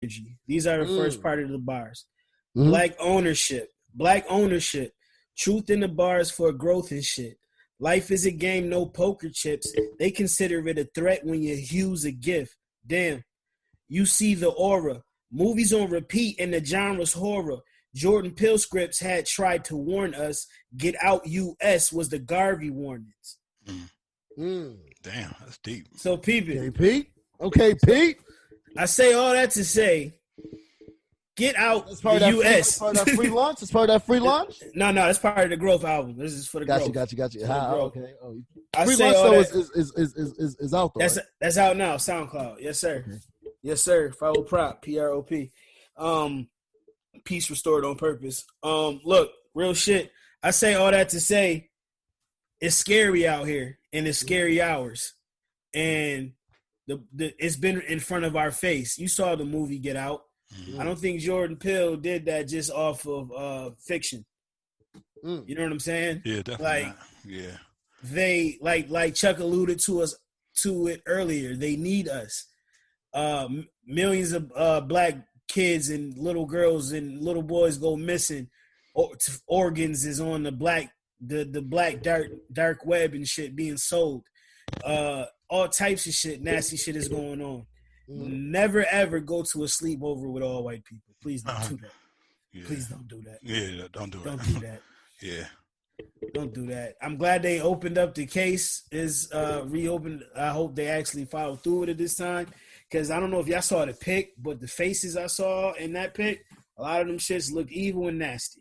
energy. These are the first part of the bars. Mm-hmm. Black ownership. Truth in the bars for growth and shit. Life is a game, no poker chips. They consider it a threat when you use a gift. Damn. You see the aura. Movies on repeat and the genre's horror. Jordan Peele scripts had tried to warn us. Get Out US was the Garvey warnings. Damn, that's deep. So peep it. Okay, Pete. I say all that to say, Get Out the US. That's part of that free launch? It's part of that free launch? No, that's part of the Growth album. This is for the growth. Got you. Okay. Oh, I free say launch all though that. is out though. That's out now. SoundCloud. Yes, sir. Okay. Yes, sir. Follow Prop. PROP. Peace restored on purpose. Look, real shit. I say all that to say, it's scary out here, and it's scary hours, and it's been in front of our face. You saw the movie Get Out. I don't think Jordan Peele did that just off of fiction. You know what I'm saying? Yeah, definitely. Like, not. Yeah. They like Chuck alluded to it earlier. They need us. Millions of black kids and little girls and little boys go missing. Organs is on the black dark web and shit being sold. All types of shit, nasty shit is going on. Never ever go to a sleepover with all white people. Please don't do that. Yeah. Please don't do that. Yeah, don't do it. Don't do that. Yeah. Don't do that. I'm glad they opened up the case. Is reopened. I hope they actually followed through with it this time. Because I don't know if y'all saw the pic, but the faces I saw in that pic, a lot of them shits look evil and nasty.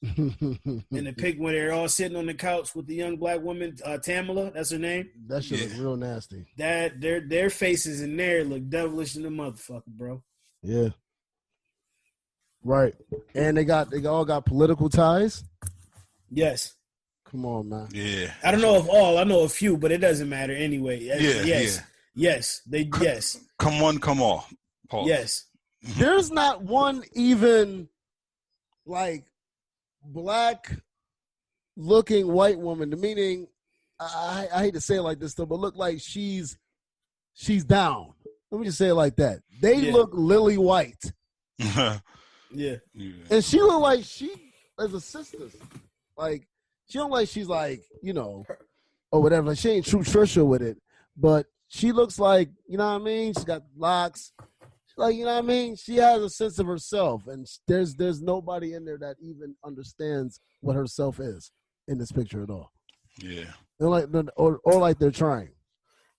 In the pic where they're all sitting on the couch with the young black woman, Tamala, that's her name. That shit look real nasty. That their faces in there look devilish in the motherfucker, bro. Yeah. Right. And they all got political ties. Yes. Come on, man. Yeah. I don't know of all. I know a few, but it doesn't matter anyway. Yeah. Yes. Yes. Yes. Come one, come all. Paul. Yes. There's not one even like black looking white woman. The meaning, I hate to say it like this though, but look like she's down. Let me just say it like that. They look lily white. Yeah. And she look like she as a sister. Like she don't like she's like, or whatever. Like she ain't true Trisha with it. But she looks like, you know what I mean? She's got locks. Like, you know what I mean? She has a sense of herself, and there's nobody in there that even understands what herself is in this picture at all. Yeah. They're like, or like they're trying.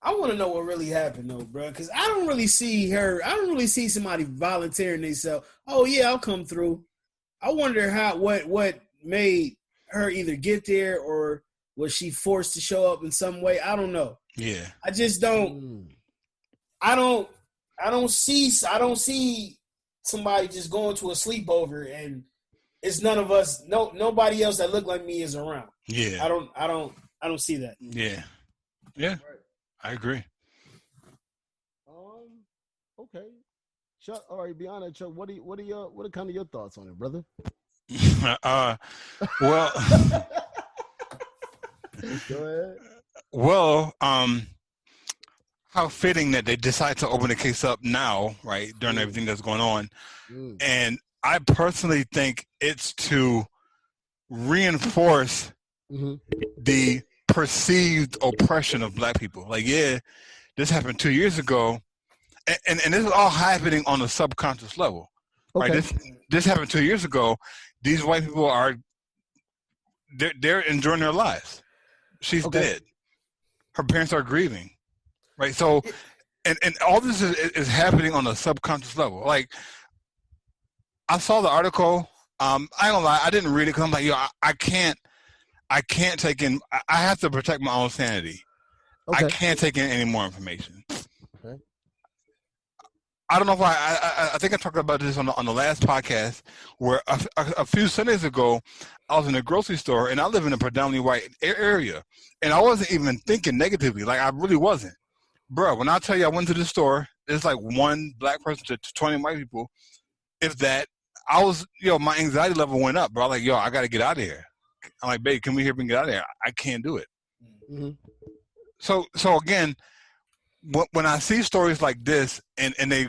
I want to know what really happened though, bro, because I don't really see her. I don't really see somebody volunteering themselves. Oh yeah, I'll come through. I wonder what made her either get there, or was she forced to show up in some way? I don't know. Yeah. I just don't. I don't see somebody just going to a sleepover and it's none of us. Nobody else that look like me is around. Yeah. I don't see that. Yeah. Yeah. Right. I agree. Okay. Chuck, all right, beyond that, Chuck, what are kind of your thoughts on it, brother? Well, go ahead. Well, how fitting that they decide to open the case up now, right, during everything that's going on. And I personally think it's to reinforce the perceived oppression of black people. Like, yeah, this happened 2 years ago, and this is all happening on a subconscious level. Okay. Right? This happened 2 years ago. These white people they're enjoying their lives. She's dead. Her parents are grieving. Right. So, and all this is happening on a subconscious level. Like, I saw the article. I ain't gonna lie, I didn't read it because I'm like, I can't take in. I have to protect my own sanity. Okay. I can't take in any more information. Okay. I don't know why. I think I talked about this on the last podcast, where a few Sundays ago, I was in a grocery store, and I live in a predominantly white area, and I wasn't even thinking negatively. Like, I really wasn't. Bro, when I tell you I went to the store, there's like one black person to 20 white people. If that, I was, my anxiety level went up, bro. I'm like, I got to get out of here. I'm like, babe, can we get out of here? I can't do it. Mm-hmm. So again, when I see stories like this and they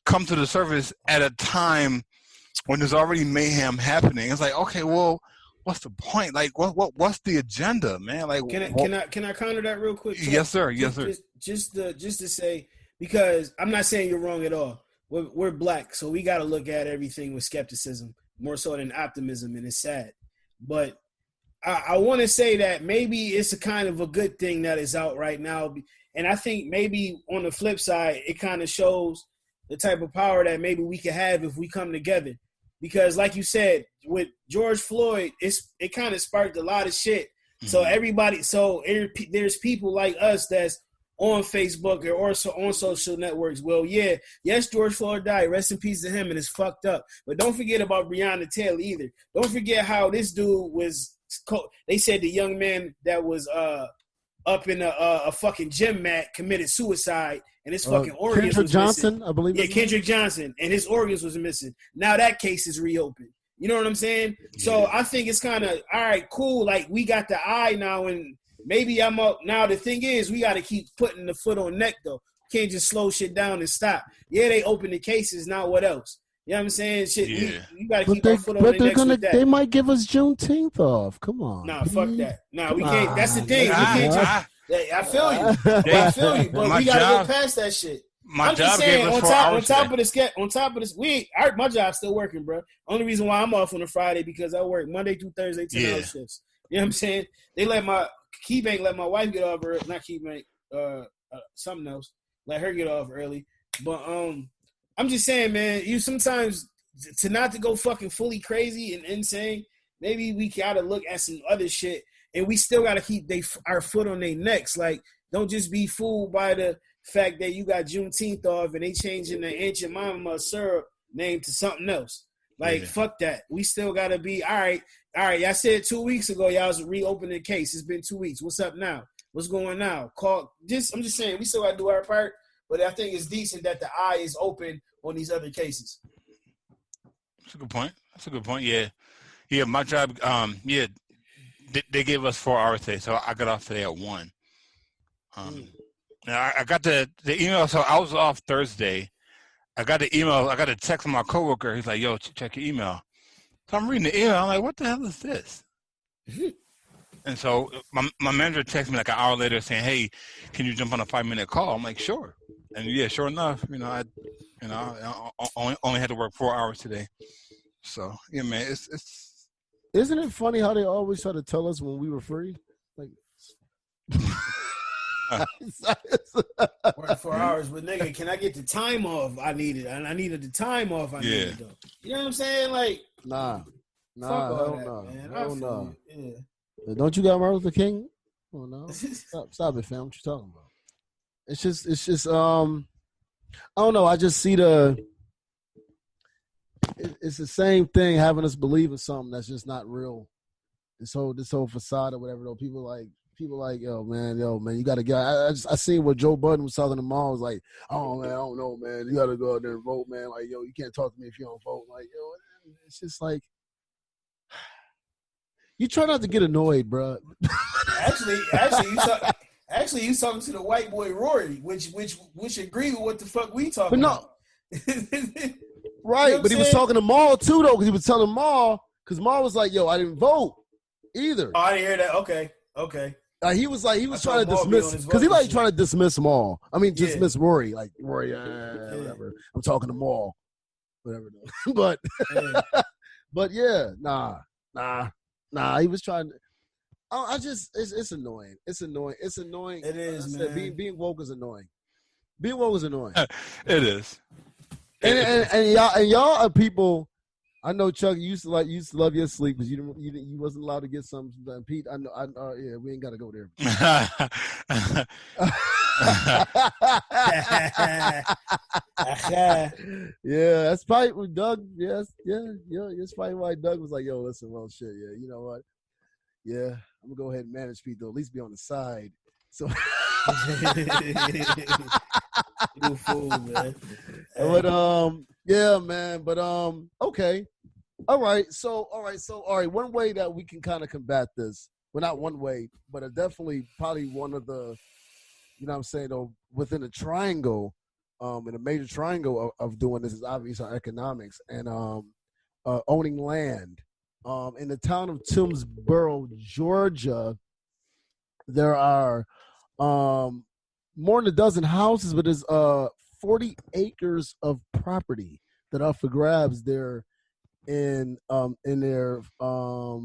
come to the surface at a time when there's already mayhem happening. It's like, okay, well, what's the point? Like, what's the agenda, man? Like, can I counter that real quick? Chuck? Yes, sir. Yes, sir. Just to say, because I'm not saying you're wrong at all. We're black, so we got to look at everything with skepticism more so than optimism, and it's sad. But I want to say that maybe it's a kind of a good thing that is out right now. And I think maybe on the flip side, it kind of shows the type of power that maybe we can have if we come together. Because like you said, with George Floyd, it kind of sparked a lot of shit. Mm-hmm. So there's people like us that's on Facebook or also on social networks. Well, yes, George Floyd died. Rest in peace to him, and it's fucked up. But don't forget about Breonna Taylor either. Don't forget how this dude was. They said the young man that was up in a fucking gym mat committed suicide, and his fucking organs was Johnson, missing. I believe. Yeah, Kendrick Johnson, and his organs was missing. Now that case is reopened. You know what I'm saying? Yeah. So I think it's kind of all right, cool. Like we got the eye now, and maybe I'm up now. The thing is, we got to keep putting the foot on neck though. Can't just slow shit down and stop. Yeah, they open the cases. Now what else? You know what I'm saying? Shit, you got to keep our foot on the neck with that. They might give us Juneteenth off. Come on. Nah, fuck that. Nah, we can't. That's the thing. We can't just. I feel you. I feel you. But we gotta get past that shit. I'm just saying, on top of this, my job's still working, bro. Only reason why I'm off on a Friday because I work Monday through Thursday 10-hour shifts. You know what I'm saying? They let my KeyBank let my wife get off early, not KeyBank, something else. Let her get off early. But I'm just saying, man, you sometimes to not to go fucking fully crazy and insane. Maybe we gotta look at some other shit, and we still gotta keep our foot on their necks. Like, don't just be fooled by the fact that you got Juneteenth off and they changing the ancient mama syrup name to something else. Like, fuck that. We still gotta be all right. Y'all said 2 weeks ago y'all was reopening the case. It's been 2 weeks. What's up now? What's going now? I'm just saying we still gotta do our part. But I think it's decent that the eye is open on these other cases. That's a good point. Yeah. My job. They gave us 4 hours today, so I got off today at 1. Now I got the email. So I was off Thursday. I got the email. I got a text from my coworker. He's like, "Yo, check your email." So I'm reading the email. I'm like, "What the hell is this?" And so my manager texted me like an hour later saying, "Hey, can you jump on a 5-minute call?" I'm like, "Sure." And sure enough, I only had to work 4 hours today. So yeah, man, it's. Isn't it funny how they always try to tell us when we were free? Like, work 4 hours, but nigga, can I get the time off I needed? And I needed the time off I needed though. You know what I'm saying? Like, nah, hell no. Yeah. Don't you got Martin Luther King? Oh no, stop it, fam. What you talking about? It's just I don't know. I just see it's the same thing having us believe in something that's just not real. This whole facade or whatever. Though people like, yo man, you gotta get. I seen what Joe Budden was talking to Maul. Was like, oh man, I don't know, man. You gotta go out there and vote, man. Like, yo, you can't talk to me if you don't vote. Like, yo, it's just like. You try not to get annoyed, bro. Actually, you was talking to the white boy Rory, which agree with what the fuck we talking about. Right, you know but he was talking to Maul too, though, because he was telling Maul, because Maul was like, "Yo, I didn't vote either." Oh, I didn't hear that. Okay. He was trying to dismiss, because he trying to dismiss Maul. I mean, dismiss Rory, like Rory, whatever. I'm talking to Maul, whatever. But, but yeah, nah. He was trying to. It's annoying. It's annoying. It is, man. Being woke is annoying. Being woke is annoying. It is. And y'all are people. I know Chuck. You used to love your sleep because you wasn't allowed to get something done. Pete, I know. Yeah, we ain't got to go there. Yeah, that's probably Doug. Yes, yeah. It's probably why Doug was like, "Yo, listen, well, shit, yeah, you know what? Yeah, I'm gonna go ahead and manage Pete to at least be on the side." So, you fool, man. But yeah, man. But okay, all right. So, one way that we can kind of combat this. Well, not one way, but definitely probably one of the, you know what I'm saying, though, within a triangle, in a major triangle of doing this is obviously our economics and owning land. In the town of Toomsboro, Georgia, there are more than a dozen houses, but there's 40 acres of property that are for grabs there in their for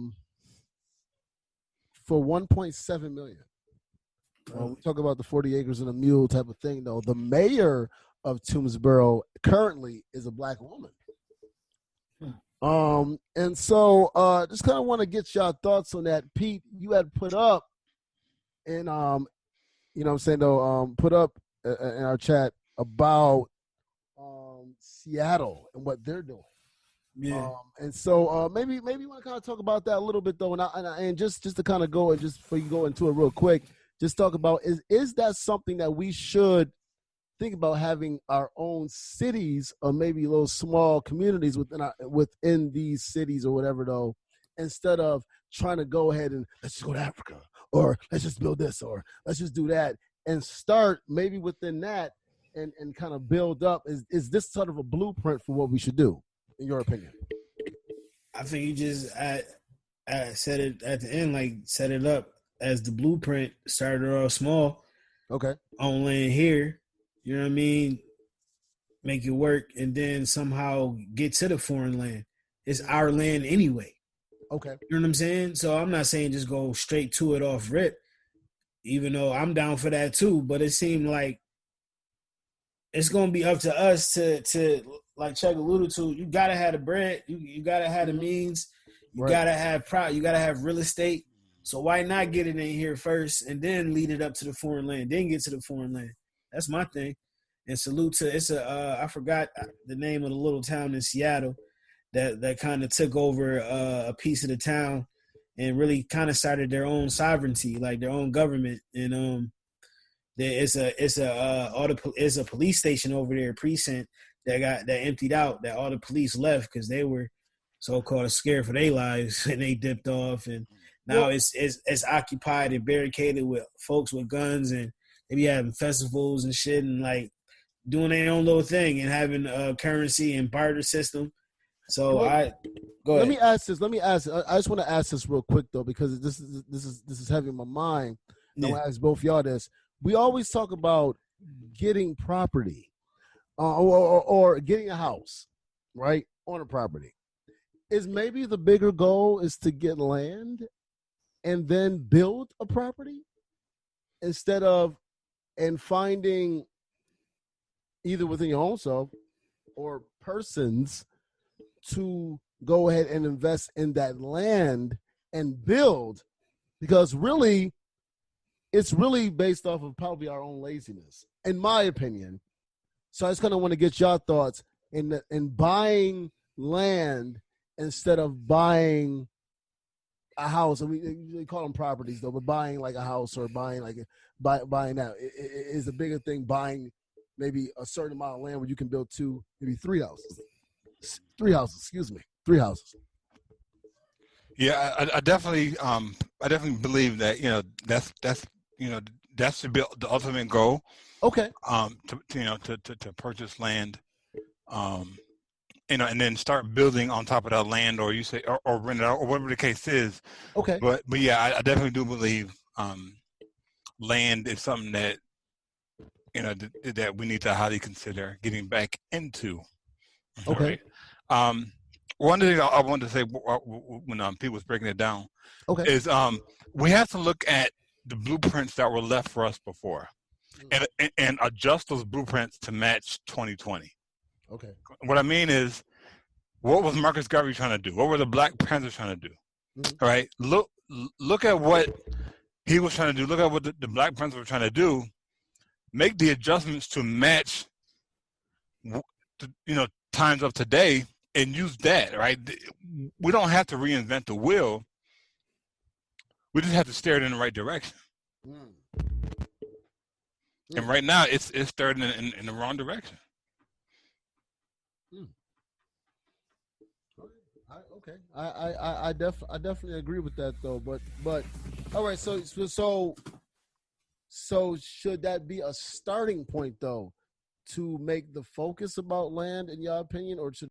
1.7 million. We talk about the 40 acres and a mule type of thing, though. The mayor of Toomsboro currently is a black woman. And so just kind of want to get your thoughts on that. Pete, you had put up in you know what I'm saying, though, put up in our chat about Seattle and what they're doing. Yeah. And so maybe you want to kind of talk about that a little bit, though, and just to kind of go and just before you go into it real quick, just talk about is that something that we should think about, having our own cities or maybe little small communities within these cities or whatever, though, instead of trying to go ahead and let's just go to Africa or let's just build this or let's just do that, and start maybe within that and kind of build up. Is this sort of a blueprint for what we should do, in your opinion? I think you just said it at the end, like set it up as the blueprint. Started off small, okay, on land here, you know what I mean, make it work, and then somehow get to the foreign land. It's our land anyway. Okay, you know what I'm saying? So I'm not saying just go straight to it off rip, even though I'm down for that too, but it seemed like it's gonna be up to us to like Chuck alluded to. You gotta have the bread, you gotta have the means, you right. gotta have real estate. So why not get it in here first and then lead it up to the foreign land, then get to the foreign land? That's my thing. And salute to I forgot the name of the little town in Seattle that kind of took over a piece of the town and really kind of started their own sovereignty, like their own government. And it's a police station over there, precinct that emptied out, that all the police left because they were so-called scared for their lives and they dipped off. And now it's occupied and barricaded with folks with guns, and they be having festivals and shit and like doing their own little thing and having a currency and barter system. So go ahead. Let me ask this. I just want to ask this real quick though, because this is heavy in my mind. And I want to ask both y'all this. We always talk about getting property, or getting a house, right, on a property. Is maybe the bigger goal is to get land and then build a property instead of finding either within your own self or persons to go ahead and invest in that land and build, because really it's really based off of probably our own laziness, in my opinion. So I just kind of want to get your thoughts in buying land instead of buying a house. I mean, we usually call them properties though, but buying like a house or buying buying that is a bigger thing. Buying maybe a certain amount of land where you can build maybe three houses. Yeah, I definitely believe that that should be the ultimate goal. Okay. To purchase land, and then start building on top of that land, or you say, or rent it out, or whatever the case is. Okay. But yeah, I definitely do believe land is something that that we need to highly consider getting back into. Okay. Right? One thing I wanted to say when Pete was breaking it down, okay, is we have to look at the blueprints that were left for us before, and adjust those blueprints to match 2020. Okay. What I mean is, what was Marcus Garvey trying to do? What were the Black Panthers trying to do? Mm-hmm. All right. Look at what he was trying to do. Look at what the Black Panthers were trying to do. Make the adjustments to match, times of today, and use that. Right. We don't have to reinvent the wheel. We just have to steer it in the right direction. Mm. And right now, it's steered in the wrong direction. Okay, I definitely agree with that though. But all right. So should that be a starting point though to make the focus about land, in your opinion, or to